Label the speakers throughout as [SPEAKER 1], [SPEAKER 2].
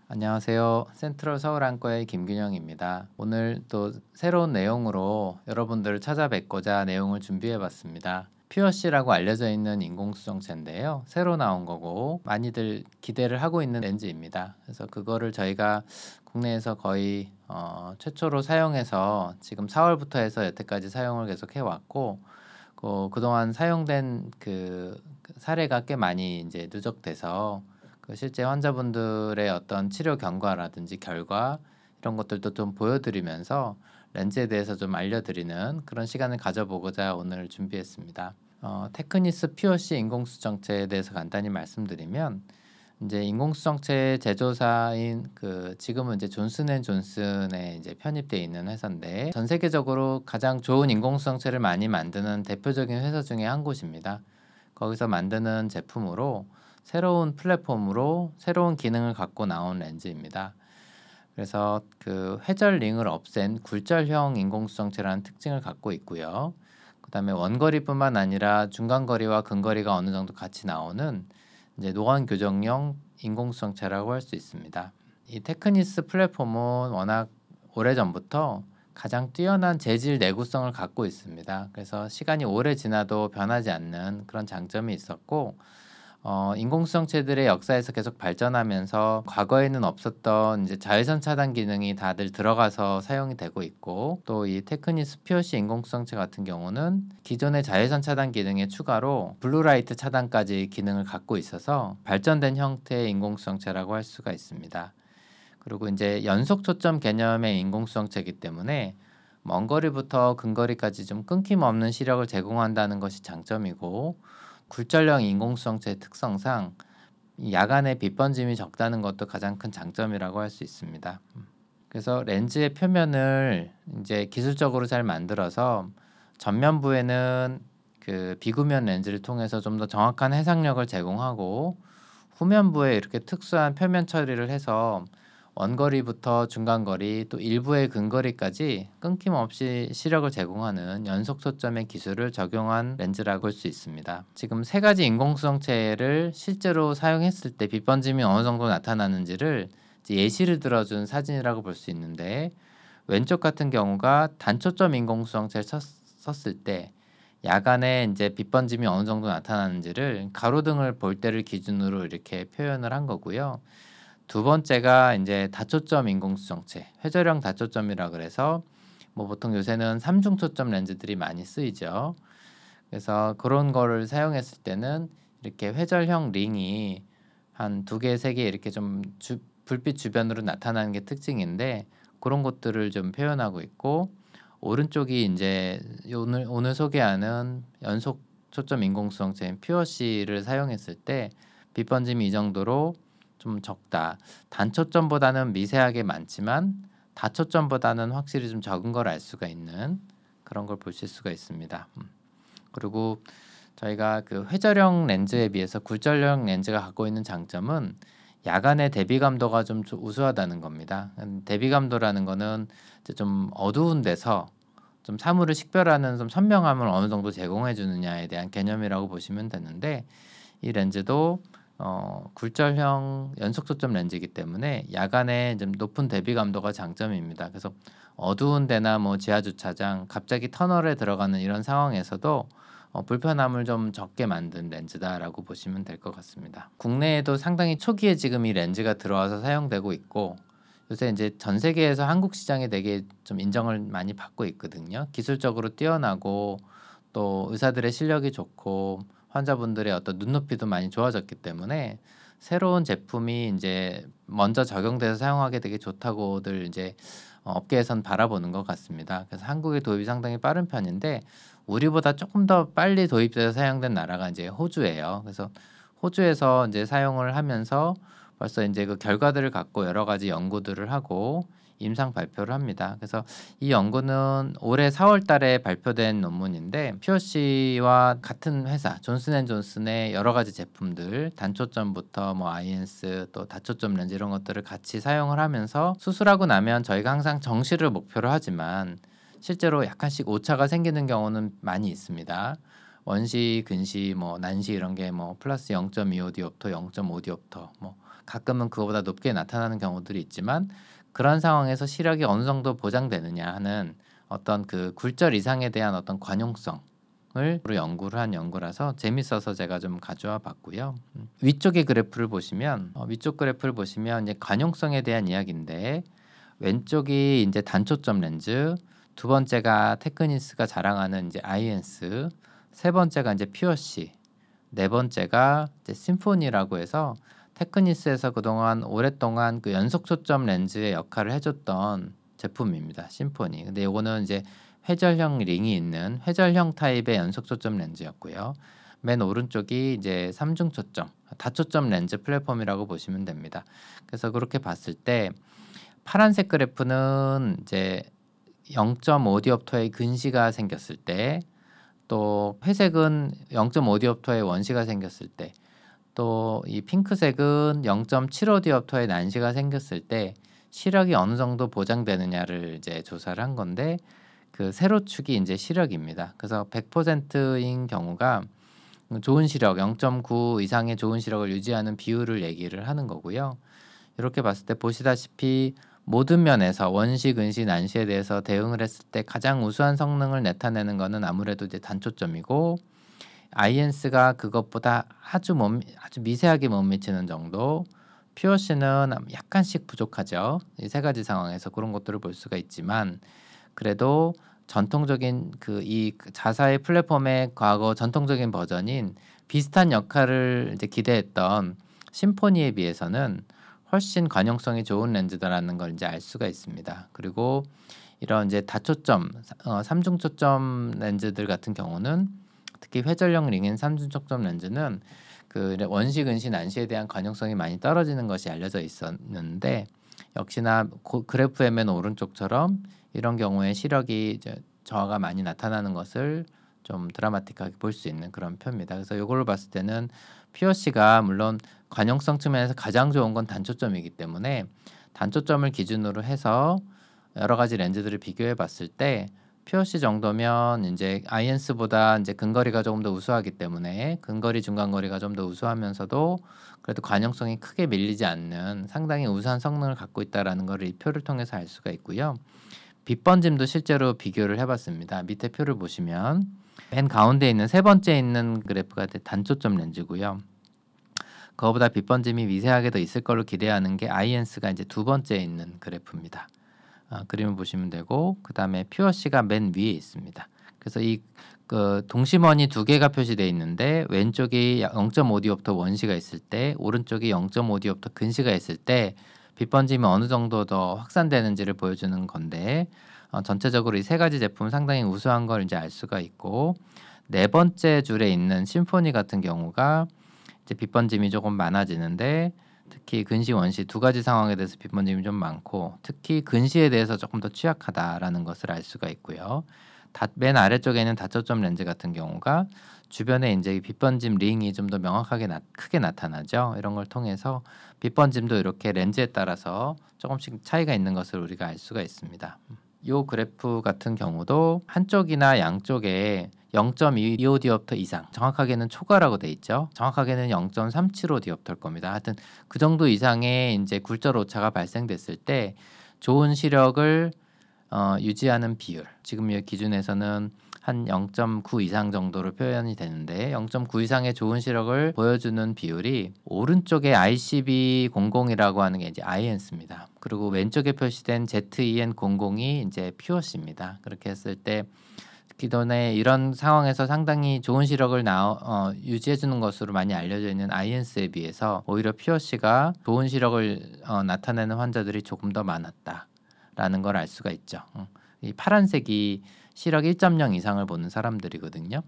[SPEAKER 1] 안녕하세요. 센트럴 서울안과의 김균영입니다. 오늘 또 새로운 내용으로 여러분들을 찾아뵙고자 내용을 준비해 봤습니다. 퓨어시라고 알려져 있는 인공수정체인데요. 새로 나온 거고 많이들 기대를 하고 있는 렌즈입니다. 그래서 그거를 저희가 국내에서 거의 최초로 사용해서 지금 4월부터 해서 여태까지 사용을 계속 해왔고 그동안 사용된 그 사례가 꽤 많이 이제 누적돼서 실제 환자분들의 어떤 치료 경과라든지 결과 이런 것들도 좀 보여드리면서 렌즈에 대해서 좀 알려드리는 그런 시간을 가져보고자 오늘 준비했습니다. 테크니스 퓨어시 인공수정체에 대해서 간단히 말씀드리면 이제 인공수정체 제조사인 지금은 이제 존슨앤존슨에 이제 편입돼 있는 회사인데 전 세계적으로 가장 좋은 인공수정체를 많이 만드는 대표적인 회사 중에 한 곳입니다. 거기서 만드는 제품으로 새로운 플랫폼으로 새로운 기능을 갖고 나온 렌즈입니다. 그래서 그 회절 링을 없앤 굴절형 인공수정체라는 특징을 갖고 있고요. 그 다음에 원거리뿐만 아니라 중간거리와 근거리가 어느 정도 같이 나오는 이제 노안 교정형 인공수정체라고 할 수 있습니다. 이 테크니스 플랫폼은 워낙 오래전부터 가장 뛰어난 재질 내구성을 갖고 있습니다. 그래서 시간이 오래 지나도 변하지 않는 그런 장점이 있었고 인공수정체들의 역사에서 계속 발전하면서 과거에는 없었던 이제 자외선 차단 기능이 다들 들어가서 사용이 되고 있고 또 이 테크니스 퓨어시 인공수정체 같은 경우는 기존의 자외선 차단 기능에 추가로 블루라이트 차단까지 기능을 갖고 있어서 발전된 형태의 인공수정체라고 할 수가 있습니다. 그리고 이제 연속 초점 개념의 인공수정체이기 때문에 먼 거리부터 근거리까지 좀 끊김없는 시력을 제공한다는 것이 장점이고 굴절형 인공수정체의 특성상 야간에 빛 번짐이 적다는 것도 가장 큰 장점이라고 할 수 있습니다. 그래서 렌즈의 표면을 이제 기술적으로 잘 만들어서 전면부에는 그 비구면 렌즈를 통해서 좀 더 정확한 해상력을 제공하고 후면부에 이렇게 특수한 표면 처리를 해서 원거리부터 중간거리 또 일부의 근거리까지 끊김없이 시력을 제공하는 연속 초점의 기술을 적용한 렌즈라고 볼 수 있습니다. 지금 세 가지 인공수정체를 실제로 사용했을 때 빛번짐이 어느 정도 나타나는지를 예시를 들어준 사진이라고 볼 수 있는데 왼쪽 같은 경우가 단초점 인공수정체를 썼을 때 야간에 이제 빛번짐이 어느 정도 나타나는지를 가로등을 볼 때를 기준으로 이렇게 표현을 한 거고요. 두 번째가 이제 다초점 인공수정체, 회절형 다초점이라 그래서 뭐 보통 요새는 삼중 초점 렌즈들이 많이 쓰이죠. 그래서 그런 거를 사용했을 때는 이렇게 회절형 링이 한 두 개, 세 개 이렇게 좀 불빛 주변으로 나타나는 게 특징인데 그런 것들을 좀 표현하고 있고 오른쪽이 이제 오늘 소개하는 연속 초점 인공수정체인 퓨어시를 사용했을 때 빛번짐이 이 정도로 좀 적다. 단초점보다는 미세하게 많지만 다초점보다는 확실히 좀 적은 걸 알 수가 있는 그런 걸 보실 수가 있습니다. 그리고 저희가 그 회절형 렌즈에 비해서 굴절형 렌즈가 갖고 있는 장점은 야간의 대비 감도가 좀 우수하다는 겁니다. 대비 감도라는 거는 이제 좀 어두운 데서 좀 사물을 식별하는 좀 선명함을 어느 정도 제공해 주느냐에 대한 개념이라고 보시면 되는데 이 렌즈도 굴절형 연속 초점 렌즈이기 때문에 야간에 좀 높은 대비 감도가 장점입니다. 그래서 어두운 데나 뭐 지하 주차장, 갑자기 터널에 들어가는 이런 상황에서도 불편함을 좀 적게 만든 렌즈다라고 보시면 될 것 같습니다. 국내에도 상당히 초기에 지금 이 렌즈가 들어와서 사용되고 있고 요새 이제 전 세계에서 한국 시장에 되게 좀 인정을 많이 받고 있거든요. 기술적으로 뛰어나고 또 의사들의 실력이 좋고 환자분들의 어떤 눈높이도 많이 좋아졌기 때문에 새로운 제품이 이제 먼저 적용돼서 사용하기 되게 좋다고들 이제 업계에선 바라보는 것 같습니다. 그래서 한국의 도입이 상당히 빠른 편인데 우리보다 조금 더 빨리 도입돼서 사용된 나라가 이제 호주예요. 그래서 호주에서 이제 사용을 하면서 벌써 이제 그 결과들을 갖고 여러 가지 연구들을 하고 임상 발표를 합니다. 그래서 이 연구는 올해 4월 달에 발표된 논문인데 퓨어시와 같은 회사 존슨앤존슨의 여러 가지 제품들 단초점부터 뭐 아이엔스 또 다초점 렌즈 이런 것들을 같이 사용을 하면서 수술하고 나면 저희가 항상 정시를 목표로 하지만 실제로 약간씩 오차가 생기는 경우는 많이 있습니다. 원시, 근시, 뭐 난시 이런 게 뭐 플러스 0.25 디옵터, 0.5 디옵터 뭐 가끔은 그거보다 높게 나타나는 경우들이 있지만 그런 상황에서 시력이 어느 정도 보장되느냐 하는 어떤 그 굴절 이상에 대한 어떤 관용성을 연구를 한 연구라서 재밌어서 제가 좀 가져와 봤고요. 위쪽의 그래프를 보시면 위쪽 그래프를 보시면 이제 관용성에 대한 이야기인데 왼쪽이 이제 단초점 렌즈, 두 번째가 테크니스가 자랑하는 이제 아이엔스, 세 번째가 이제 퓨어시, 네 번째가 이제 심포니라고 해서 테크니스에서 그동안 오랫동안 그 연속 초점 렌즈의 역할을 해줬던 제품입니다. 심포니. 근데 요거는 이제 회절형 링이 있는 회절형 타입의 연속 초점 렌즈였고요. 맨 오른쪽이 이제 삼중 초점, 다초점 렌즈 플랫폼이라고 보시면 됩니다. 그래서 그렇게 봤을 때 파란색 그래프는 이제 0.5 디옵터의 근시가 생겼을 때, 또 회색은 0.5 디옵터의 원시가 생겼을 때, 또 이 핑크색은 0.75 디옵터의 난시가 생겼을 때 시력이 어느 정도 보장되느냐를 이제 조사를 한 건데 그 세로축이 이제 시력입니다. 그래서 100%인 경우가 좋은 시력, 0.9 이상의 좋은 시력을 유지하는 비율을 얘기를 하는 거고요. 이렇게 봤을 때 보시다시피 모든 면에서 원시, 근시, 난시에 대해서 대응을 했을 때 가장 우수한 성능을 나타내는 거는 아무래도 이제 단초점이고 아이엔스가 그것보다 아주 미세하게 못 미치는 정도, 퓨어시는 약간씩 부족하죠. 이 세 가지 상황에서 그런 것들을 볼 수가 있지만 그래도 전통적인 이 자사의 플랫폼의 과거 전통적인 버전인 비슷한 역할을 이제 기대했던 심포니에 비해서는 훨씬 관용성이 좋은 렌즈다라는 걸 이제 알 수가 있습니다. 그리고 이런 이제 다초점, 삼중 초점 렌즈들 같은 경우는 특히 회절형 링인 삼중 초점 렌즈는 그 원시, 근시, 난시에 대한 관용성이 많이 떨어지는 것이 알려져 있었는데 역시나 그래프의 맨 오른쪽처럼 이런 경우에 시력이 이제 저하가 많이 나타나는 것을 좀 드라마틱하게 볼 수 있는 그런 표입니다. 그래서 이걸로 봤을 때는 퓨어시가 물론 관용성 측면에서 가장 좋은 건 단초점이기 때문에 단초점을 기준으로 해서 여러 가지 렌즈들을 비교해 봤을 때 퓨어시 정도면 이제 아이엔스보다 이제 근거리가 조금 더 우수하기 때문에 근거리, 중간거리가 좀 더 우수하면서도 그래도 관용성이 크게 밀리지 않는 상당히 우수한 성능을 갖고 있다라는 것을 이 표를 통해서 알 수가 있고요. 빛번짐도 실제로 비교를 해봤습니다. 밑에 표를 보시면 맨 가운데 있는 세 번째 있는 그래프가 단초점 렌즈고요. 그거보다 빛번짐이 미세하게 더 있을 걸로 기대하는 게 아이엔스가 이제 두 번째 있는 그래프입니다. 그림을 보시면 되고 그 다음에 퓨어시가 맨 위에 있습니다. 그래서 이 동심원이 두 개가 표시되어 있는데 왼쪽이 0.5 디옵터 원시가 있을 때 오른쪽이 0.5 디옵터 근시가 있을 때 빛번짐이 어느 정도 더 확산되는지를 보여주는 건데 전체적으로 이 세 가지 제품 상당히 우수한 걸 이제 알 수가 있고 네 번째 줄에 있는 심포니 같은 경우가 이제 빛번짐이 조금 많아지는데 특히 근시, 원시 두 가지 상황에 대해서 빛번짐이 좀 많고 특히 근시에 대해서 조금 더 취약하다라는 것을 알 수가 있고요. 맨 아래쪽에 있는 다초점 렌즈 같은 경우가 주변에 이제 빛번짐 링이 좀 더 명확하게 크게 나타나죠. 이런 걸 통해서 빛번짐도 이렇게 렌즈에 따라서 조금씩 차이가 있는 것을 우리가 알 수가 있습니다. 이 그래프 같은 경우도 한쪽이나 양쪽에 0.25 디옵터 이상, 정확하게는 초과라고 돼 있죠. 정확하게는 0.375 디옵터일 겁니다. 하여튼 그 정도 이상의 이제 굴절 오차가 발생됐을 때 좋은 시력을 유지하는 비율, 지금 이 기준에서는 한 0.9 이상 정도로 표현이 되는데 0.9 이상의 좋은 시력을 보여주는 비율이 오른쪽에 ICB00이라고 하는 게 이제 아이엔스입니다. 그리고 왼쪽에 표시된 ZEN00이 이제 퓨어시입니다. 그렇게 했을 때 기존에 이런 상황에서 상당히 좋은 시력을 유지해주는 것으로 많이 알려져 있는 아이엔스에 비해서 오히려 퓨어시가 좋은 시력을 나타내는 환자들이 조금 더 많았다라는 걸 알 수가 있죠. 이 파란색이 시력 1.0 이상을 보는 사람들이거든요.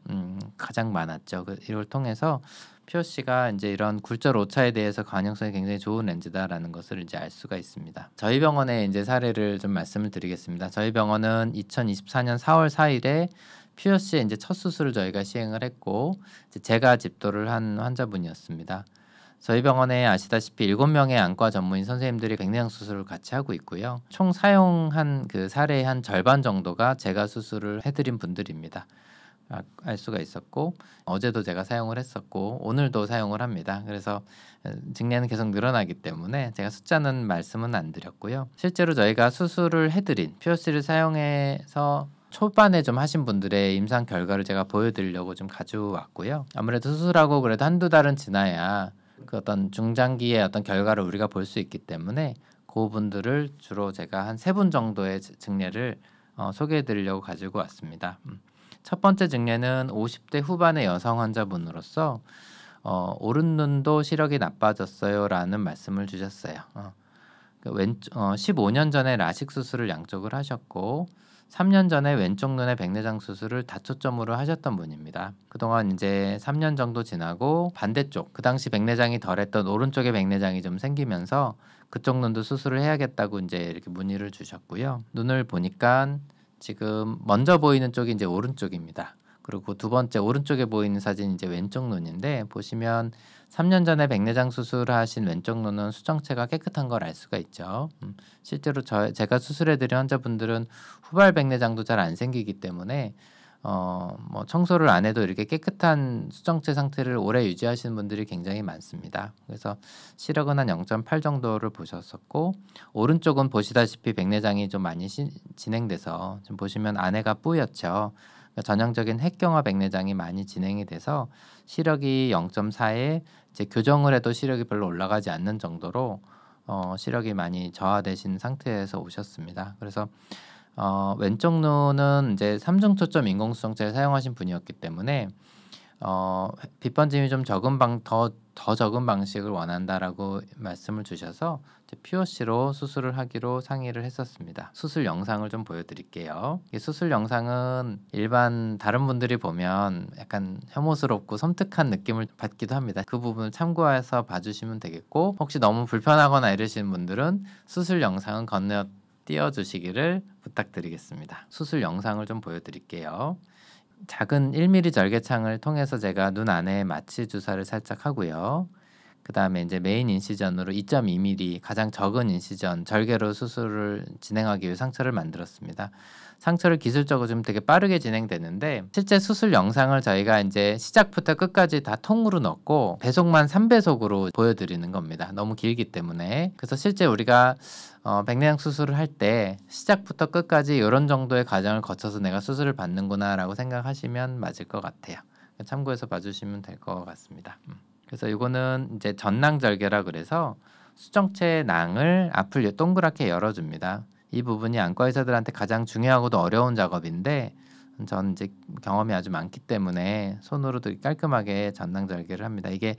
[SPEAKER 1] 가장 많았죠. 이걸 통해서 퓨어시가 이제 이런 굴절 오차에 대해서 관용성이 굉장히 좋은 렌즈다라는 것을 이제 알 수가 있습니다. 저희 병원의 이제 사례를 좀 말씀을 드리겠습니다. 저희 병원은 2024년 4월 4일에 퓨어시의 이제 첫 수술을 저희가 시행을 했고 제가 집도를 한 환자분이었습니다. 저희 병원에 아시다시피 7명의 안과 전문의 선생님들이 백내장 수술을 같이 하고 있고요. 총 사용한 그 사례의 한 절반 정도가 제가 수술을 해드린 분들입니다. 알 수가 있었고 어제도 제가 사용을 했었고 오늘도 사용을 합니다. 그래서 증례는 계속 늘어나기 때문에 제가 숫자는 말씀은 안 드렸고요. 실제로 저희가 수술을 해드린 POC를 사용해서 초반에 좀 하신 분들의 임상 결과를 제가 보여드리려고 좀 가져왔고요. 아무래도 수술하고 그래도 한두 달은 지나야 그 어떤 중장기의 어떤 결과를 우리가 볼 수 있기 때문에 그 분들을 주로 제가 한 3분 정도의 증례를 소개해 드리려고 가지고 왔습니다. 첫 번째 증례는 50대 후반의 여성 환자분으로서 오른 눈도 시력이 나빠졌어요 라는 말씀을 주셨어요. 15년 전에 라식 수술을 양쪽을 하셨고 3년 전에 왼쪽 눈의 백내장 수술을 다초점으로 하셨던 분입니다. 그동안 이제 3년 정도 지나고 반대쪽 그 당시 백내장이 덜했던 오른쪽에 백내장이 좀 생기면서 그쪽 눈도 수술을 해야겠다고 이제 이렇게 문의를 주셨고요. 눈을 보니까 지금 먼저 보이는 쪽이 이제 오른쪽입니다. 그리고 두 번째 오른쪽에 보이는 사진이 이제 왼쪽 눈인데 보시면 3년 전에 백내장 수술하신 왼쪽 눈은 수정체가 깨끗한 걸 알 수가 있죠. 실제로 제가 수술해드린 환자분들은 후발 백내장도 잘 안 생기기 때문에 뭐 청소를 안 해도 이렇게 깨끗한 수정체 상태를 오래 유지하시는 분들이 굉장히 많습니다. 그래서 시력은 한 0.8 정도를 보셨었고 오른쪽은 보시다시피 백내장이 좀 많이 진행돼서 좀 보시면 안에가 뿌옇죠. 전형적인 핵경화 백내장이 많이 진행이 돼서 시력이 0.4에 이제 교정을 해도 시력이 별로 올라가지 않는 정도로 시력이 많이 저하되신 상태에서 오셨습니다. 그래서 왼쪽 눈은 이제 3중 초점 인공수정체를 사용하신 분이었기 때문에 빛번짐이 좀 더 적은 방식을 원한다라고 말씀을 주셔서 POC로 수술을 하기로 상의를 했었습니다. 수술 영상을 좀 보여드릴게요. 이 수술 영상은 일반 다른 분들이 보면 약간 혐오스럽고 섬뜩한 느낌을 받기도 합니다. 그 부분을 참고해서 봐주시면 되겠고 혹시 너무 불편하거나 이러시는 분들은 수술 영상은 건너 띄워주시기를 부탁드리겠습니다. 수술 영상을 좀 보여드릴게요. 작은 1mm 절개창을 통해서 제가 눈 안에 마취 주사를 살짝 하고요. 그 다음에 이제 메인 인시전으로 2.2mm 가장 적은 인시전 절개로 수술을 진행하기 위해 상처를 만들었습니다. 상처를 기술적으로 좀 되게 빠르게 진행되는데 실제 수술 영상을 저희가 이제 시작부터 끝까지 다 통으로 넣고 배속만 3배속으로 보여드리는 겁니다. 너무 길기 때문에. 그래서 실제 우리가 백내장 수술을 할 때 시작부터 끝까지 이런 정도의 과정을 거쳐서 내가 수술을 받는구나 라고 생각하시면 맞을 것 같아요. 참고해서 봐주시면 될 것 같습니다. 그래서 이거는 이제 전낭절개라 그래서 수정체 낭을 앞을 동그랗게 열어줍니다. 이 부분이 안과 의사들한테 가장 중요하고도 어려운 작업인데 저는 이제 경험이 아주 많기 때문에 손으로도 깔끔하게 전낭절개를 합니다. 이게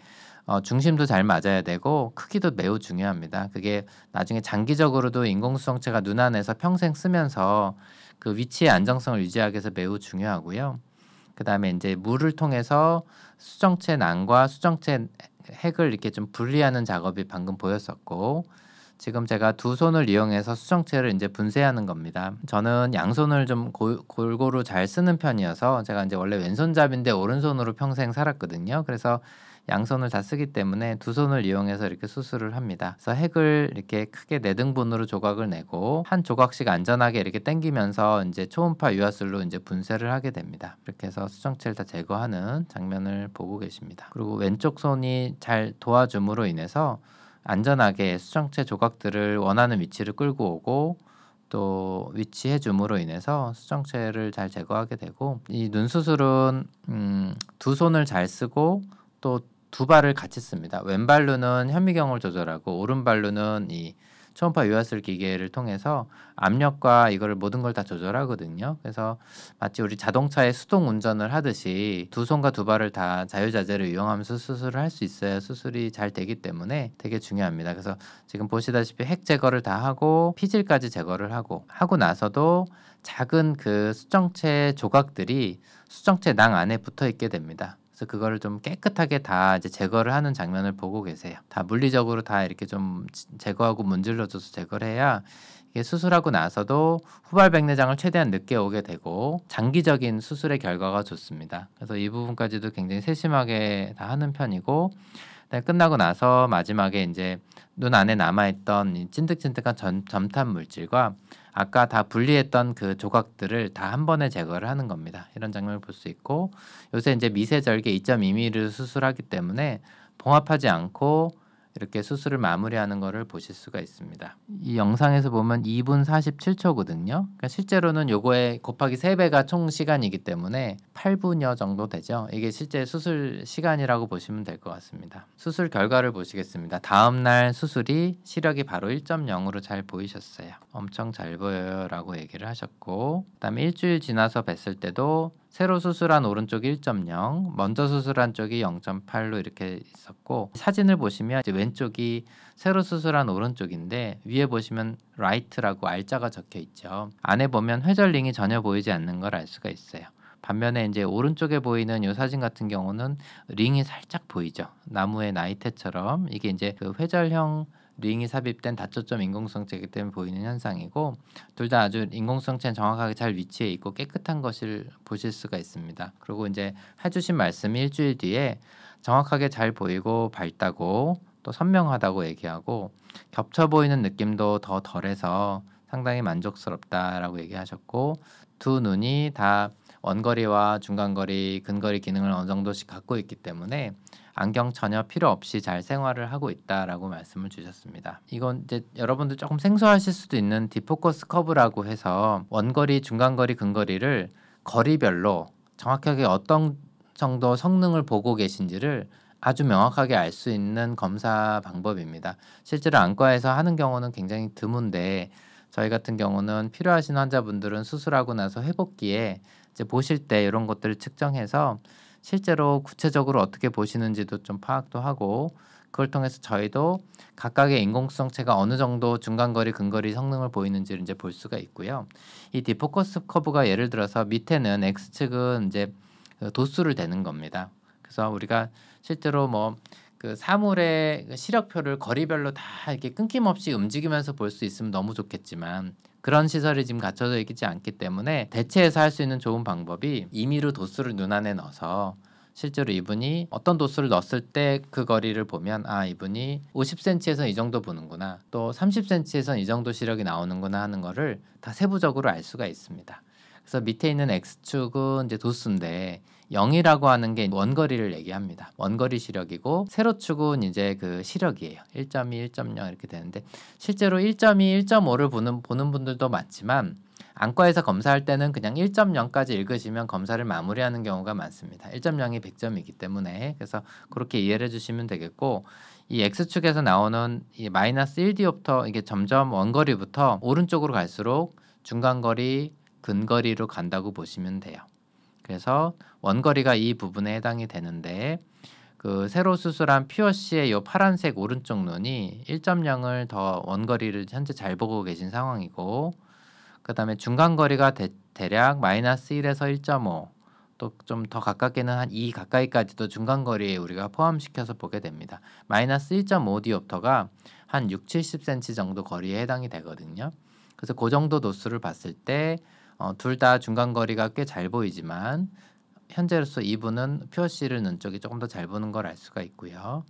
[SPEAKER 1] 중심도 잘 맞아야 되고 크기도 매우 중요합니다. 그게 나중에 장기적으로도 인공수정체가 눈 안에서 평생 쓰면서 그 위치의 안정성을 유지하기 위해서 매우 중요하고요. 그 다음에 이제 물을 통해서 수정체 낭과 수정체 핵을 이렇게 좀 분리하는 작업이 방금 보였었고 지금 제가 두 손을 이용해서 수정체를 이제 분쇄하는 겁니다. 저는 양손을 좀 골고루 잘 쓰는 편이어서 제가 이제 원래 왼손잡이인데 오른손으로 평생 살았거든요. 그래서 양손을 다 쓰기 때문에 두 손을 이용해서 이렇게 수술을 합니다. 그래서 핵을 이렇게 크게 4등분으로 조각을 내고 한 조각씩 안전하게 이렇게 당기면서 이제 초음파 유화술로 이제 분쇄를 하게 됩니다. 이렇게 해서 수정체를 다 제거하는 장면을 보고 계십니다. 그리고 왼쪽 손이 잘 도와줌으로 인해서 안전하게 수정체 조각들을 원하는 위치를 끌고 오고 또 위치해 줌으로 인해서 수정체를 잘 제거하게 되고 이 눈 수술은 두 손을 잘 쓰고 또 두 발을 같이 씁니다. 왼발로는 현미경을 조절하고 오른발로는 이 초음파 유화술 기계를 통해서 압력과 이걸 모든 걸 다 조절하거든요. 그래서 마치 우리 자동차의 수동 운전을 하듯이 두 손과 두 발을 다 자유자재로 이용하면서 수술을 할 수 있어야 수술이 잘 되기 때문에 되게 중요합니다. 그래서 지금 보시다시피 핵 제거를 다 하고 피질까지 제거를 하고 나서도 작은 그 수정체 조각들이 수정체 낭 안에 붙어 있게 됩니다. 그래서 그거를 좀 깨끗하게 다 이제 제거를 하는 장면을 보고 계세요. 다 물리적으로 다 이렇게 좀 제거하고 문질러줘서 제거를 해야 이게 수술하고 나서도 후발 백내장을 최대한 늦게 오게 되고 장기적인 수술의 결과가 좋습니다. 그래서 이 부분까지도 굉장히 세심하게 다 하는 편이고 끝나고 나서 마지막에 이제 눈 안에 남아있던 이 찐득찐득한 점탄 물질과 아까 다 분리했던 그 조각들을 다 한 번에 제거를 하는 겁니다. 이런 장면을 볼 수 있고 요새 이제 미세절개 2.2mm 수술하기 때문에 봉합하지 않고 이렇게 수술을 마무리하는 것을 보실 수가 있습니다. 이 영상에서 보면 2분 47초거든요. 그러니까 실제로는 요거에 곱하기 3배가 총 시간이기 때문에 8분여 정도 되죠. 이게 실제 수술 시간이라고 보시면 될 것 같습니다. 수술 결과를 보시겠습니다. 다음날 수술이 시력이 바로 1.0으로 잘 보이셨어요. 엄청 잘 보여요 라고 얘기를 하셨고, 그 다음에 일주일 지나서 뵀을 때도 새로 수술한 오른쪽이 1.0, 먼저 수술한 쪽이 0.8로 이렇게 있었고, 사진을 보시면 이제 왼쪽이 새로 수술한 오른쪽인데 위에 보시면 right라고 R자가 적혀 있죠. 안에 보면 회전링이 전혀 보이지 않는 걸 알 수가 있어요. 반면에 이제 오른쪽에 보이는 이 사진 같은 경우는 링이 살짝 보이죠. 나무의 나이테처럼 이게 이제 그 회절형 링이 삽입된 다초점 인공성체이기 때문에 보이는 현상이고, 둘 다 아주 인공성체는 정확하게 잘 위치해 있고 깨끗한 것을 보실 수가 있습니다. 그리고 이제 해주신 말씀이 일주일 뒤에 정확하게 잘 보이고 밝다고 또 선명하다고 얘기하고 겹쳐 보이는 느낌도 더 덜해서 상당히 만족스럽다라고 얘기하셨고, 두 눈이 다 원거리와 중간거리, 근거리 기능을 어느 정도씩 갖고 있기 때문에 안경 전혀 필요 없이 잘 생활을 하고 있다라고 말씀을 주셨습니다. 이건 이제 여러분들 조금 생소하실 수도 있는 디포커스 커브라고 해서 원거리, 중간거리, 근거리를 거리별로 정확하게 어떤 정도 성능을 보고 계신지를 아주 명확하게 알 수 있는 검사 방법입니다. 실제로 안과에서 하는 경우는 굉장히 드문데 저희 같은 경우는 필요하신 환자분들은 수술하고 나서 회복기에 이제 보실 때 이런 것들을 측정해서 실제로 구체적으로 어떻게 보시는지도 좀 파악도 하고, 그걸 통해서 저희도 각각의 인공수정체가 어느 정도 중간거리, 근거리 성능을 보이는지를 이제 볼 수가 있고요. 이 디포커스 커브가 예를 들어서 밑에는 X축은 이제 그 도수를 대는 겁니다. 그래서 우리가 실제로 뭐 그 사물의 시력표를 거리별로 다 이렇게 끊김없이 움직이면서 볼 수 있으면 너무 좋겠지만 그런 시설이 지금 갖춰져 있지 않기 때문에 대체해서 할 수 있는 좋은 방법이 임의로 도수를 눈안에 넣어서 실제로 이분이 어떤 도수를 넣었을 때 그 거리를 보면 아, 이분이 50cm에서 이 정도 보는구나, 또 30cm에서 이 정도 시력이 나오는구나 하는 거를 다 세부적으로 알 수가 있습니다. 그래서 밑에 있는 X축은 이제 도수인데 0이라고 하는 게 원거리를 얘기합니다. 원거리 시력이고 세로축은 이제 그 시력이에요. 1.2, 1.0 이렇게 되는데 실제로 1.2, 1.5를 보는 분들도 많지만 안과에서 검사할 때는 그냥 1.0까지 읽으시면 검사를 마무리하는 경우가 많습니다. 1.0이 100점이기 때문에. 그래서 그렇게 이해를 해주시면 되겠고, 이 X축에서 나오는 이 마이너스 1디옵터, 이게 점점 원거리부터 오른쪽으로 갈수록 중간거리, 근거리로 간다고 보시면 돼요. 그래서 원거리가 이 부분에 해당이 되는데, 그 새로 수술한 퓨어씨의 이 파란색 오른쪽 눈이 1.0을 더 원거리를 현재 잘 보고 계신 상황이고, 그 다음에 중간거리가 대략 마이너스 1에서 1.5, 또 좀 더 가깝게는 한 2 가까이까지도 중간거리에 우리가 포함시켜서 보게 됩니다. 마이너스 1.5 디옵터가 한 6, 70cm 정도 거리에 해당이 되거든요. 그래서 그 정도 도수를 봤을 때 둘 다 중간거리가 꽤 잘 보이지만 현재로서 이분은 퓨어씨를 눈 쪽이 조금 더 잘 보는 걸 알 수가 있고요.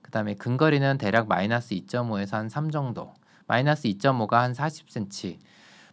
[SPEAKER 1] 그 다음에 근거리는 대략 마이너스 2.5에서 한 3 정도, 마이너스 2.5가 한 40cm,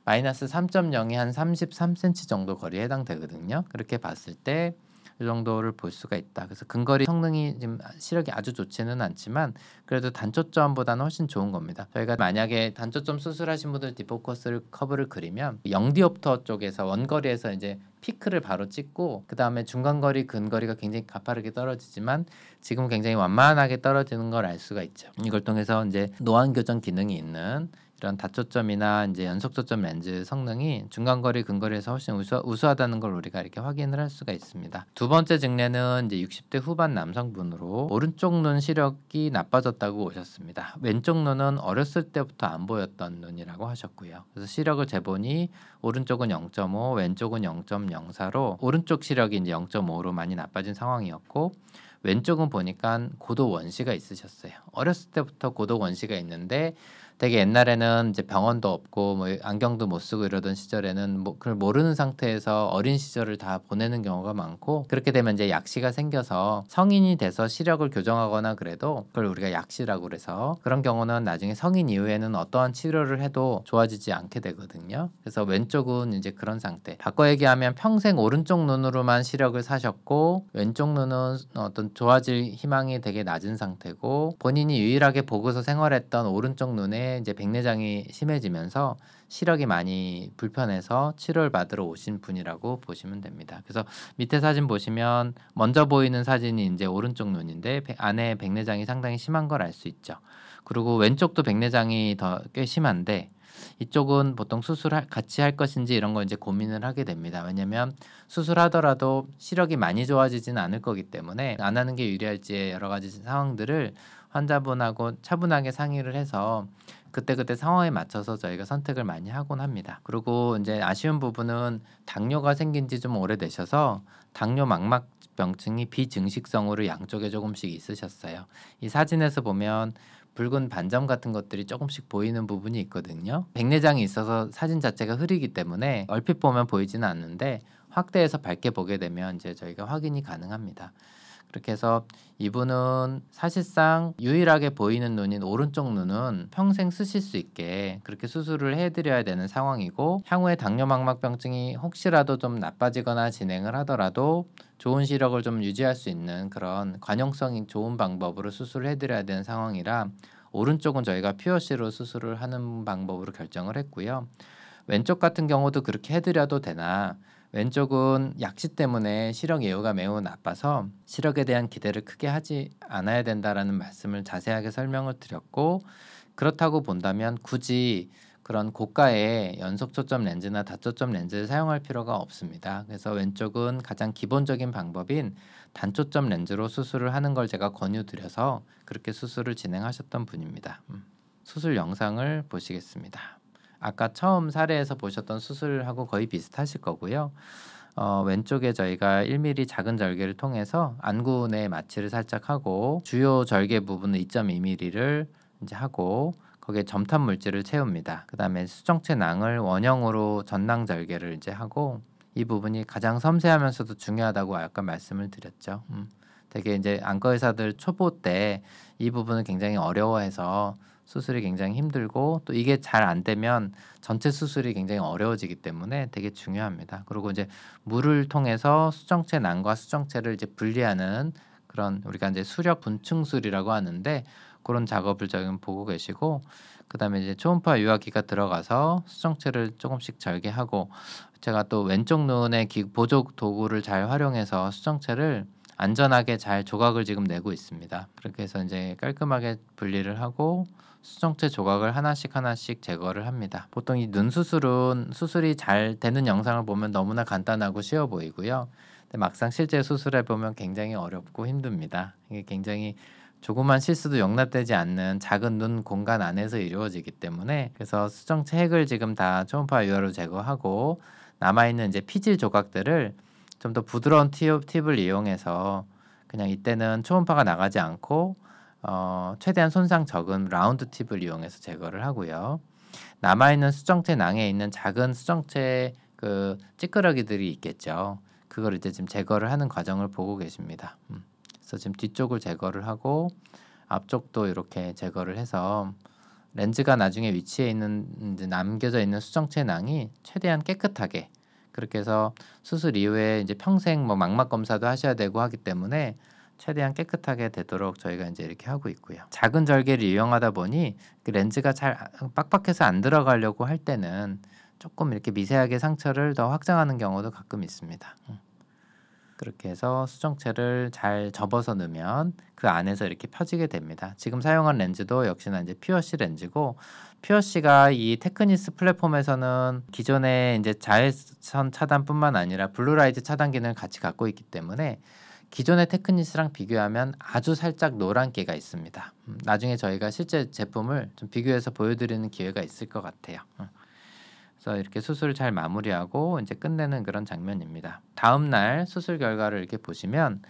[SPEAKER 1] 마이너스 3.0이 한 33cm 정도 거리에 해당되거든요. 그렇게 봤을 때 이 정도를 볼 수가 있다. 그래서 근거리 성능이 지금 시력이 아주 좋지는 않지만 그래도 단초점보다는 훨씬 좋은 겁니다. 저희가 만약에 단초점 수술하신 분들 디포커스 커브를 그리면 0디옵터 쪽에서 원거리에서 이제 피크를 바로 찍고 그 다음에 중간거리, 근거리가 굉장히 가파르게 떨어지지만 지금 굉장히 완만하게 떨어지는 걸 알 수가 있죠. 이걸 통해서 이제 노안 교정 기능이 있는 이런 다초점이나 이제 연속초점 렌즈 성능이 중간거리, 근거리에서 훨씬 우수하다는 걸 우리가 이렇게 확인을 할 수가 있습니다. 두 번째 증례는 이제 60대 후반 남성분으로 오른쪽 눈 시력이 나빠졌다고 오셨습니다. 왼쪽 눈은 어렸을 때부터 안 보였던 눈이라고 하셨고요. 그래서 시력을 재보니 오른쪽은 0.5, 왼쪽은 0.04로 오른쪽 시력이 이제 0.5로 많이 나빠진 상황이었고, 왼쪽은 보니까 고도 원시가 있으셨어요. 어렸을 때부터 고도 원시가 있는데 되게 옛날에는 이제 병원도 없고 뭐 안경도 못 쓰고 이러던 시절에는 뭐 그걸 모르는 상태에서 어린 시절을 다 보내는 경우가 많고, 그렇게 되면 이제 약시가 생겨서 성인이 돼서 시력을 교정하거나 그래도 그걸 우리가 약시라고 그래서, 그런 경우는 나중에 성인 이후에는 어떠한 치료를 해도 좋아지지 않게 되거든요. 그래서 왼쪽은 이제 그런 상태. 바꿔 얘기하면 평생 오른쪽 눈으로만 시력을 사셨고 왼쪽 눈은 어떤 좋아질 희망이 되게 낮은 상태고, 본인이 유일하게 보고서 생활했던 오른쪽 눈에 이제 백내장이 심해지면서 시력이 많이 불편해서 치료를 받으러 오신 분이라고 보시면 됩니다. 그래서 밑에 사진 보시면 먼저 보이는 사진이 이제 오른쪽 눈인데 안에 백내장이 상당히 심한 걸 알 수 있죠. 그리고 왼쪽도 백내장이 더 꽤 심한데 이쪽은 보통 같이 할 것인지 이런 거 이제 고민을 하게 됩니다. 왜냐면 수술하더라도 시력이 많이 좋아지지는 않을 거기 때문에 안 하는 게 유리할지 여러 가지 상황들을 환자분하고 차분하게 상의를 해서 그때그때 상황에 맞춰서 저희가 선택을 많이 하곤 합니다. 그리고 이제 아쉬운 부분은 당뇨가 생긴 지 좀 오래되셔서 당뇨 망막병증이 비증식성으로 양쪽에 조금씩 있으셨어요. 이 사진에서 보면 붉은 반점 같은 것들이 조금씩 보이는 부분이 있거든요. 백내장이 있어서 사진 자체가 흐리기 때문에 얼핏 보면 보이지는 않는데 확대해서 밝게 보게 되면 이제 저희가 확인이 가능합니다. 그렇게 해서 이분은 사실상 유일하게 보이는 눈인 오른쪽 눈은 평생 쓰실 수 있게 그렇게 수술을 해드려야 되는 상황이고, 향후에 당뇨망막병증이 혹시라도 좀 나빠지거나 진행을 하더라도 좋은 시력을 좀 유지할 수 있는 그런 관용성이 좋은 방법으로 수술을 해드려야 되는 상황이라 오른쪽은 저희가 퓨어시로 수술을 하는 방법으로 결정을 했고요. 왼쪽 같은 경우도 그렇게 해드려도 되나, 왼쪽은 약시 때문에 시력 예후가 매우 나빠서 시력에 대한 기대를 크게 하지 않아야 된다라는 말씀을 자세하게 설명을 드렸고, 그렇다고 본다면 굳이 그런 고가의 연속 초점 렌즈나 다초점 렌즈를 사용할 필요가 없습니다. 그래서 왼쪽은 가장 기본적인 방법인 단초점 렌즈로 수술을 하는 걸 제가 권유드려서 그렇게 수술을 진행하셨던 분입니다. 수술 영상을 보시겠습니다. 아까 처음 사례에서 보셨던 수술하고 거의 비슷하실 거고요. 왼쪽에 저희가 1mm 작은 절개를 통해서 안구 내 마취를 살짝 하고 주요 절개 부분은 2.2mm를 이제 하고 거기에 점탑 물질을 채웁니다. 그 다음에 수정체 낭을 원형으로 전낭 절개를 이제 하고, 이 부분이 가장 섬세하면서도 중요하다고 아까 말씀을 드렸죠. 되게 이제 안과 의사들 초보 때 이 부분을 굉장히 어려워해서 수술이 굉장히 힘들고, 또 이게 잘 안 되면 전체 수술이 굉장히 어려워지기 때문에 되게 중요합니다. 그리고 이제 물을 통해서 수정체 낭과 수정체를 이제 분리하는 그런, 우리가 이제 수력 분층술이라고 하는데 그런 작업을 지금 보고 계시고, 그다음에 이제 초음파 유화기가 들어가서 수정체를 조금씩 절개하고, 제가 또 왼쪽 눈의 보조 도구를 잘 활용해서 수정체를 안전하게 잘 조각을 지금 내고 있습니다. 그렇게 해서 이제 깔끔하게 분리를 하고 수정체 조각을 하나씩 제거를 합니다. 보통 이 눈 수술은 수술이 잘 되는 영상을 보면 너무나 간단하고 쉬워 보이고요. 근데 막상 실제 수술해 보면 굉장히 어렵고 힘듭니다. 이게 굉장히 조그만 실수도 용납되지 않는 작은 눈 공간 안에서 이루어지기 때문에, 그래서 수정체 핵을 지금 다 초음파 유화로 제거하고 남아있는 이제 피질 조각들을 좀 더 부드러운 팁을 이용해서 그냥 이때는 초음파가 나가지 않고 최대한 손상 적은 라운드 팁을 이용해서 제거를 하고요. 남아있는 수정체 낭에 있는 작은 수정체 그 찌끄러기들이 있겠죠. 그걸 이제 지금 제거를 하는 과정을 보고 계십니다. 그래서 지금 뒤쪽을 제거를 하고 앞쪽도 이렇게 제거를 해서 렌즈가 나중에 위치해 있는 이제 남겨져 있는 수정체 낭이 최대한 깨끗하게, 그렇게 해서 수술 이후에 이제 평생 뭐 망막 검사도 하셔야 되고 하기 때문에 최대한 깨끗하게 되도록 저희가 이제 이렇게 하고 있고요. 작은 절개를 이용하다 보니 그 렌즈가 잘 빡빡해서 안 들어가려고 할 때는 조금 이렇게 미세하게 상처를 더 확장하는 경우도 가끔 있습니다. 그렇게 해서 수정체를 잘 접어서 넣으면 그 안에서 이렇게 펴지게 됩니다. 지금 사용한 렌즈도 역시나 이제 퓨어시 렌즈고, 퓨어시가 이 테크니스 플랫폼에서는 기존의 이제 자외선 차단뿐만 아니라 블루라이트 차단 기능을 같이 갖고 있기 때문에 기존의 테크니스랑 비교하면 아주 살짝 노란기가 있습니다. 나중에 저희가 실제 제품을 좀 비교해서 보여드리는 기회가 있을 것 같아요. 그래서 이렇게 수술을 잘 마무리하고 이제 끝내는 그런 장면입니다. 다음 날 수술 결과를 이렇게 보시면,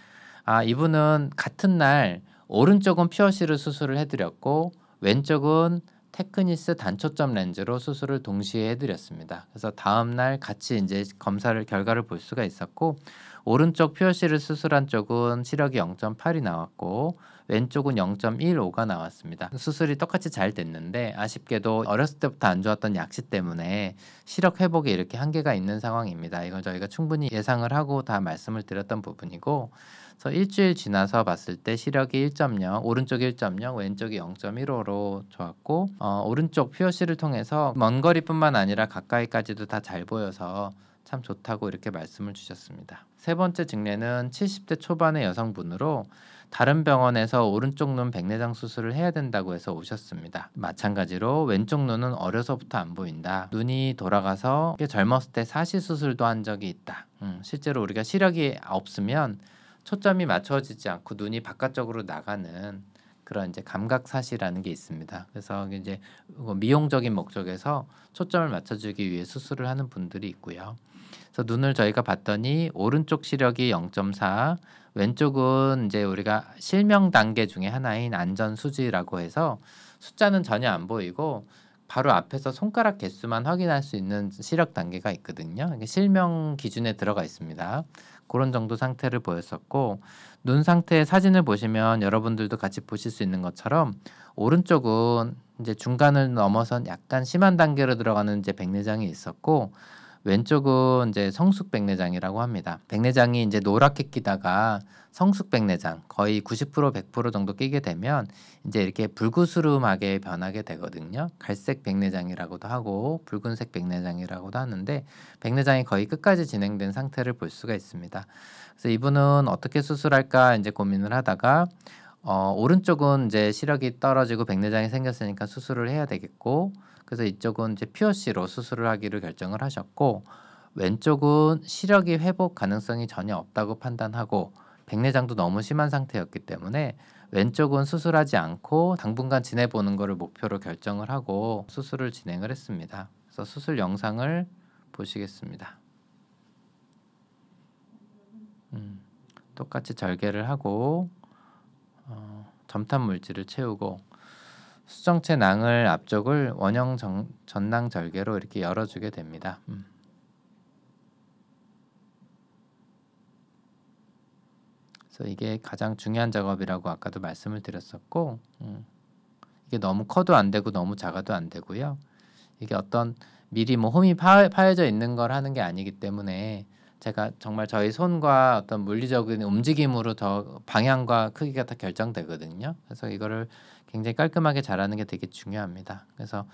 [SPEAKER 1] 이분은 같은 날 오른쪽은 퓨어시로 수술을 해드렸고 왼쪽은 테크니스 단초점 렌즈로 수술을 동시에 해드렸습니다. 그래서 다음날 같이 이제 결과를 볼 수가 있었고, 오른쪽 퓨어시를 수술한 쪽은 시력이 0.8이 나왔고 왼쪽은 0.15가 나왔습니다. 수술이 똑같이 잘 됐는데 아쉽게도 어렸을 때부터 안 좋았던 약시 때문에 시력 회복에 이렇게 한계가 있는 상황입니다. 이건 저희가 충분히 예상을 하고 다 말씀을 드렸던 부분이고, 그래서 일주일 지나서 봤을 때 시력이 1.0, 오른쪽이 1.0, 왼쪽이 0.15로 좋았고, 오른쪽 퓨어시를 통해서 먼 거리뿐만 아니라 가까이까지도 다 잘 보여서 참 좋다고 이렇게 말씀을 주셨습니다. 세 번째 증례는 70대 초반의 여성분으로 다른 병원에서 오른쪽 눈 백내장 수술을 해야 된다고 해서 오셨습니다. 마찬가지로 왼쪽 눈은 어려서부터 안 보인다. 눈이 돌아가서 젊었을 때 사시 수술도 한 적이 있다. 실제로 우리가 시력이 없으면 초점이 맞춰지지 않고 눈이 바깥쪽으로 나가는 그런 이제 감각사시라는 게 있습니다. 그래서 이제 미용적인 목적에서 초점을 맞춰주기 위해 수술을 하는 분들이 있고요. 그래서 눈을 저희가 봤더니 오른쪽 시력이 0.4, 왼쪽은 이제 우리가 실명 단계 중에 하나인 안전수지라고 해서 숫자는 전혀 안 보이고 바로 앞에서 손가락 개수만 확인할 수 있는 시력 단계가 있거든요. 이게 실명 기준에 들어가 있습니다. 그런 정도 상태를 보였었고, 눈 상태의 사진을 보시면 여러분들도 같이 보실 수 있는 것처럼 오른쪽은 이제 중간을 넘어선 약간 심한 단계로 들어가는 이제 백내장이 있었고, 왼쪽은 이제 성숙 백내장이라고 합니다. 백내장이 이제 노랗게 끼다가 성숙 백내장 거의 90% 100% 정도 끼게 되면 이제 이렇게 불구스름하게 변하게 되거든요. 갈색 백내장이라고도 하고 붉은색 백내장이라고도 하는데, 백내장이 거의 끝까지 진행된 상태를 볼 수가 있습니다. 그래서 이분은 어떻게 수술할까 이제 고민을 하다가 오른쪽은 이제 시력이 떨어지고 백내장이 생겼으니까 수술을 해야 되겠고, 그래서 이쪽은 이제 퓨어시로 수술을 하기로 결정을 하셨고, 왼쪽은 시력이 회복 가능성이 전혀 없다고 판단하고 백내장도 너무 심한 상태였기 때문에 왼쪽은 수술하지 않고 당분간 지내보는 것을 목표로 결정을 하고 수술을 진행을 했습니다. 그래서 수술 영상을 보시겠습니다. 똑같이 절개를 하고 점탑 물질을 채우고 수정체 낭을 앞쪽을 원형 전낭 절개로 이렇게 열어주게 됩니다. 그래서 이게 가장 중요한 작업이라고 아까도 말씀을 드렸었고, 이게 너무 커도 안 되고 너무 작아도 안 되고요. 이게 어떤 미리 뭐 홈이 파여져 있는 걸 하는 게 아니기 때문에 제가 정말 저희 손과 어떤 물리적인 움직임으로 더 방향과 크기가 다 결정되거든요. 그래서 이거를 굉장히 깔끔하게 잘하는 게 되게 중요합니다. 그래서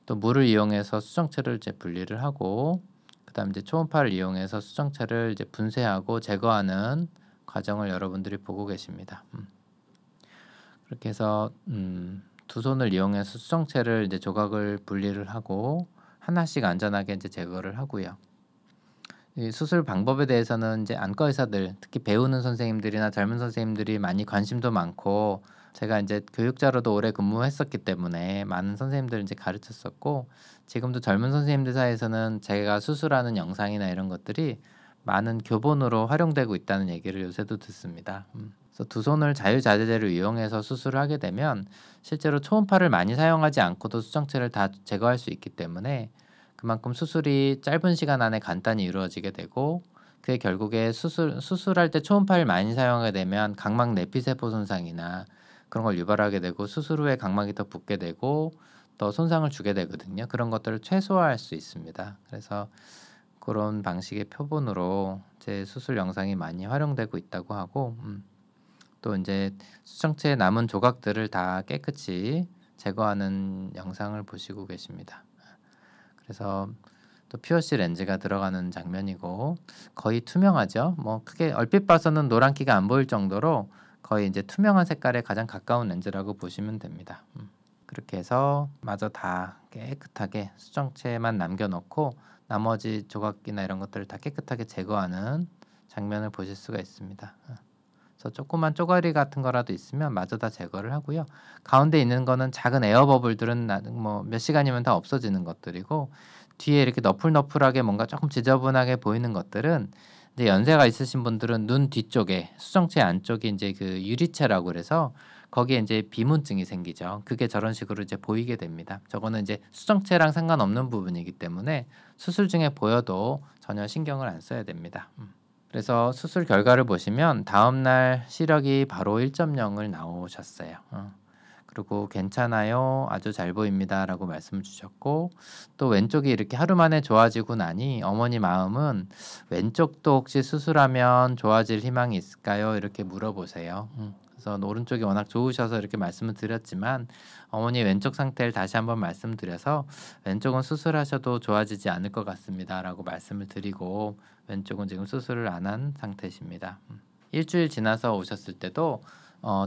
[SPEAKER 1] 또 물을 이용해서 수정체를 이제 분리를 하고, 그다음 이제 초음파를 이용해서 수정체를 이제 분쇄하고 제거하는 과정을 여러분들이 보고 계십니다. 그렇게 해서 두 손을 이용해서 수정체를 이제 조각을 분리를 하고 하나씩 안전하게 이제 제거를 하고요. 이 수술 방법에 대해서는 이제 안과 의사들, 특히 배우는 선생님들이나 젊은 선생님들이 많이 관심도 많고, 제가 이제 교육자로도 오래 근무했었기 때문에 많은 선생님들 이제 가르쳤었고, 지금도 젊은 선생님들 사이에서는 제가 수술하는 영상이나 이런 것들이 많은 교본으로 활용되고 있다는 얘기를 요새도 듣습니다. 그래서 두 손을 자유자재제를 이용해서 수술을 하게 되면 실제로 초음파를 많이 사용하지 않고도 수정체를 다 제거할 수 있기 때문에 그만큼 수술이 짧은 시간 안에 간단히 이루어지게 되고, 그게 결국에 수술할 때 초음파를 많이 사용하게 되면 각막 내피세포 손상이나 그런 걸 유발하게 되고 수술 후에 각막이 더 붓게 되고 더 손상을 주게 되거든요. 그런 것들을 최소화할 수 있습니다. 그래서 그런 방식의 표본으로 제 수술 영상이 많이 활용되고 있다고 하고, 또 이제 수정체에 남은 조각들을 다 깨끗이 제거하는 영상을 보시고 계십니다. 그래서 또 퓨어시 렌즈가 들어가는 장면이고 거의 투명하죠. 뭐 크게 얼핏 봐서는 노란기가 안 보일 정도로 거의 이제 투명한 색깔에 가장 가까운 렌즈라고 보시면 됩니다. 그렇게 해서 마저 다 깨끗하게 수정체만 남겨놓고 나머지 조각이나 이런 것들을 다 깨끗하게 제거하는 장면을 보실 수가 있습니다. 그래서 조그만 쪼가리 같은 거라도 있으면 마저 다 제거를 하고요. 가운데 있는 거는 작은 에어버블들은 뭐 몇 시간이면 다 없어지는 것들이고, 뒤에 이렇게 너풀너풀하게 뭔가 조금 지저분하게 보이는 것들은 이제 연세가 있으신 분들은 눈 뒤쪽에 수정체 안쪽에 이제 그 유리체라고 그래서 거기에 이제 비문증이 생기죠. 그게 저런 식으로 이제 보이게 됩니다. 저거는 이제 수정체랑 상관없는 부분이기 때문에 수술 중에 보여도 전혀 신경을 안 써야 됩니다. 그래서 수술 결과를 보시면 다음날 시력이 바로 1.0을 나오셨어요. 그리고 괜찮아요. 아주 잘 보입니다. 라고 말씀 주셨고, 또 왼쪽이 이렇게 하루 만에 좋아지고 나니 어머니 마음은 왼쪽도 혹시 수술하면 좋아질 희망이 있을까요? 이렇게 물어보세요. 그래서 오른쪽이 워낙 좋으셔서 이렇게 말씀을 드렸지만 어머니 왼쪽 상태를 다시 한번 말씀드려서 왼쪽은 수술하셔도 좋아지지 않을 것 같습니다. 라고 말씀을 드리고 왼쪽은 지금 수술을 안 한 상태십니다. 일주일 지나서 오셨을 때도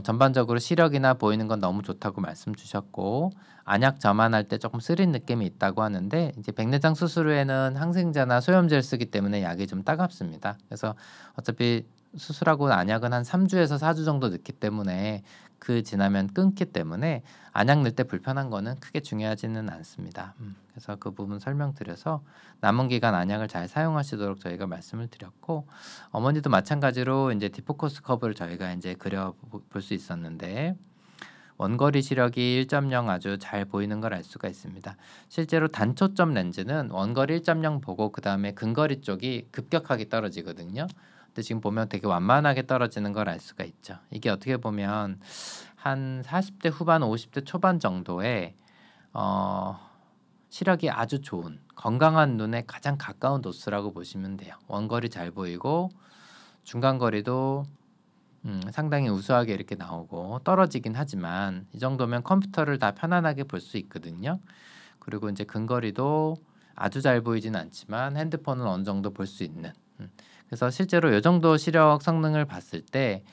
[SPEAKER 1] 전반적으로 시력이나 보이는 건 너무 좋다고 말씀 주셨고 안약 점안할 때 조금 쓰린 느낌이 있다고 하는데 이제 백내장 수술 후에는 항생제나 소염제를 쓰기 때문에 약이 좀 따갑습니다. 그래서 어차피 수술하고 안약은 한 3주에서 4주 정도 넣기 때문에 그 지나면 끊기 때문에 안약 넣을 때 불편한 거는 크게 중요하지는 않습니다. 그래서 그 부분 설명드려서 남은 기간 안약을 잘 사용하시도록 저희가 말씀을 드렸고 어머니도 마찬가지로 이제 디포커스 커브를 저희가 이제 그려 볼 수 있었는데 원거리 시력이 1.0 아주 잘 보이는 걸 알 수가 있습니다. 실제로 단초점 렌즈는 원거리 1.0 보고 그 다음에 근거리 쪽이 급격하게 떨어지거든요. 근데 지금 보면 되게 완만하게 떨어지는 걸 알 수가 있죠. 이게 어떻게 보면 한 40대 후반, 50대 초반 정도에 시력이 아주 좋은 건강한 눈에 가장 가까운 도수라고 보시면 돼요. 원거리 잘 보이고 중간거리도 상당히 우수하게 이렇게 나오고 떨어지긴 하지만 이 정도면 컴퓨터를 다 편안하게 볼 수 있거든요. 그리고 이제 근거리도 아주 잘 보이진 않지만 핸드폰은 어느 정도 볼 수 있는. 그래서 실제로 이 정도 시력 성능을 봤을 때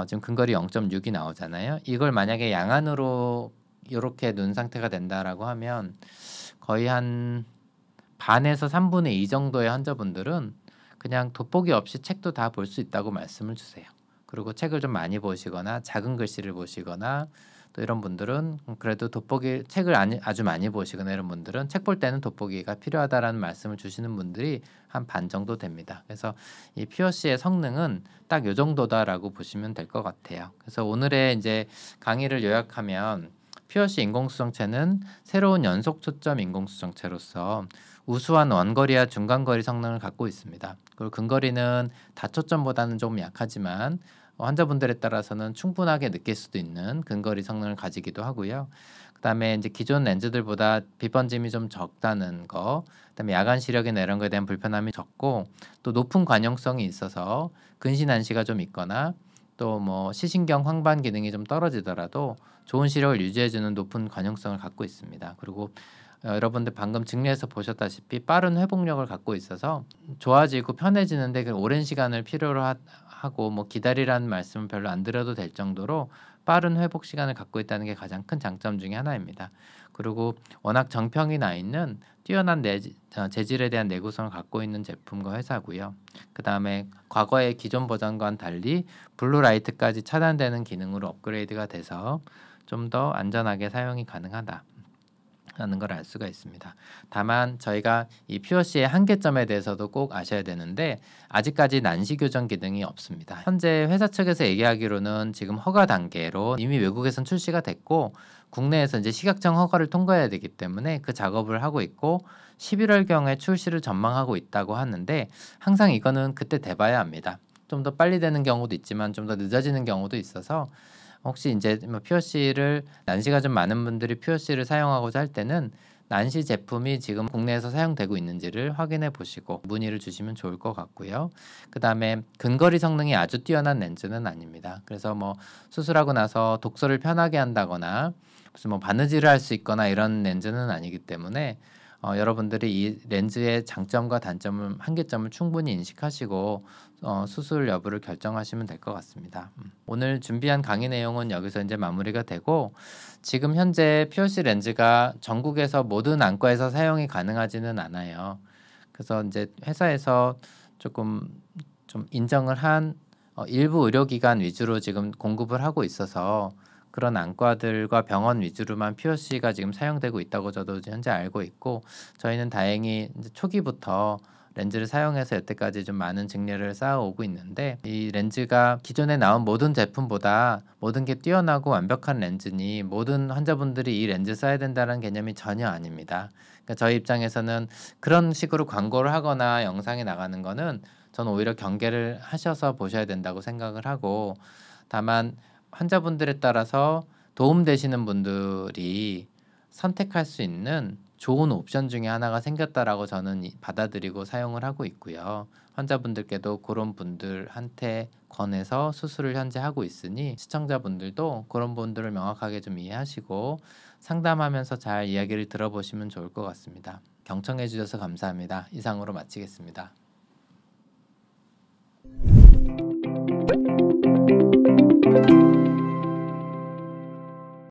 [SPEAKER 1] 지금 근거리 0.6이 나오잖아요. 이걸 만약에 양안으로 이렇게 눈 상태가 된다라고 하면 거의 한 반에서 3분의 2 정도의 환자분들은 그냥 돋보기 없이 책도 다 볼 수 있다고 말씀을 주세요. 그리고 책을 좀 많이 보시거나 작은 글씨를 보시거나 또 이런 분들은 그래도 돋보기 책을 아주 많이 보시거나 이런 분들은 책 볼 때는 돋보기가 필요하다라는 말씀을 주시는 분들이 한 반 정도 됩니다. 그래서 이 퓨어시의 성능은 딱 요 정도다라고 보시면 될 것 같아요. 그래서 오늘의 이제 강의를 요약하면 퓨어시 인공수정체는 새로운 연속 초점 인공수정체로서 우수한 원거리와 중간거리 성능을 갖고 있습니다. 그리고 근거리는 다초점보다는 조금 약하지만 환자분들에 따라서는 충분하게 느낄 수도 있는 근거리 성능을 가지기도 하고요. 그다음에 이제 기존 렌즈들보다 빛번짐이 좀 적다는 거, 그다음에 야간 시력이나 이런 거에 대한 불편함이 적고 또 높은 관용성이 있어서 근시 난시가 좀 있거나 또 뭐 시신경 황반 기능이 좀 떨어지더라도 좋은 시력을 유지해주는 높은 관용성을 갖고 있습니다. 그리고 여러분들 방금 증례에서 보셨다시피 빠른 회복력을 갖고 있어서 좋아지고 편해지는데 오랜 시간을 필요로 하고 뭐 기다리라는 말씀은 별로 안 드려도 될 정도로 빠른 회복 시간을 갖고 있다는 게 가장 큰 장점 중에 하나입니다. 그리고 워낙 정평이 나 있는 뛰어난 재질에 대한 내구성을 갖고 있는 제품과 회사고요. 그 다음에 과거의 기존 버전과는 달리 블루라이트까지 차단되는 기능으로 업그레이드가 돼서 좀 더 안전하게 사용이 가능하다. 라는 걸 알 수가 있습니다. 다만 저희가 이 퓨어시의 한계점에 대해서도 꼭 아셔야 되는데 아직까지 난시 교정 기능이 없습니다. 현재 회사 측에서 얘기하기로는 지금 허가 단계로 이미 외국에선 출시가 됐고 국내에서 이제 시각청 허가를 통과해야 되기 때문에 그 작업을 하고 있고 11월경에 출시를 전망하고 있다고 하는데 항상 이거는 그때 돼봐야 합니다. 좀 더 빨리 되는 경우도 있지만 좀 더 늦어지는 경우도 있어서 혹시 이제 퓨어시를 난시가 좀 많은 분들이 퓨어시를 사용하고자 할 때는 난시 제품이 지금 국내에서 사용되고 있는지를 확인해 보시고 문의를 주시면 좋을 것 같고요. 그 다음에 근거리 성능이 아주 뛰어난 렌즈는 아닙니다. 그래서 뭐 수술하고 나서 독서를 편하게 한다거나 무슨 뭐 바느질을 할 수 있거나 이런 렌즈는 아니기 때문에 여러분들이 이 렌즈의 장점과 단점을 한계점을 충분히 인식하시고 수술 여부를 결정하시면 될 것 같습니다. 오늘 준비한 강의 내용은 여기서 이제 마무리가 되고 지금 현재 퓨어시 렌즈가 전국에서 모든 안과에서 사용이 가능하지는 않아요. 그래서 이제 회사에서 조금 좀 인정을 한 일부 의료기관 위주로 지금 공급을 하고 있어서 그런 안과들과 병원 위주로만 퓨어시가 지금 사용되고 있다고 저도 현재 알고 있고 저희는 다행히 이제 초기부터 렌즈를 사용해서 여태까지 좀 많은 증례를 쌓아오고 있는데, 이 렌즈가 기존에 나온 모든 제품보다 모든 게 뛰어나고 완벽한 렌즈니 모든 환자분들이 이 렌즈 써야 된다는 개념이 전혀 아닙니다. 그러니까 저희 입장에서는 그런 식으로 광고를 하거나 영상에 나가는 거는 저는 오히려 경계를 하셔서 보셔야 된다고 생각을 하고, 다만 환자분들에 따라서 도움되시는 분들이 선택할 수 있는 좋은 옵션 중에 하나가 생겼다라고 저는 받아들이고 사용을 하고 있고요. 환자분들께도 그런 분들한테 권해서 수술을 현재 하고 있으니 시청자분들도 그런 분들을 명확하게 좀 이해하시고 상담하면서 잘 이야기를 들어보시면 좋을 것 같습니다. 경청해 주셔서 감사합니다. 이상으로 마치겠습니다.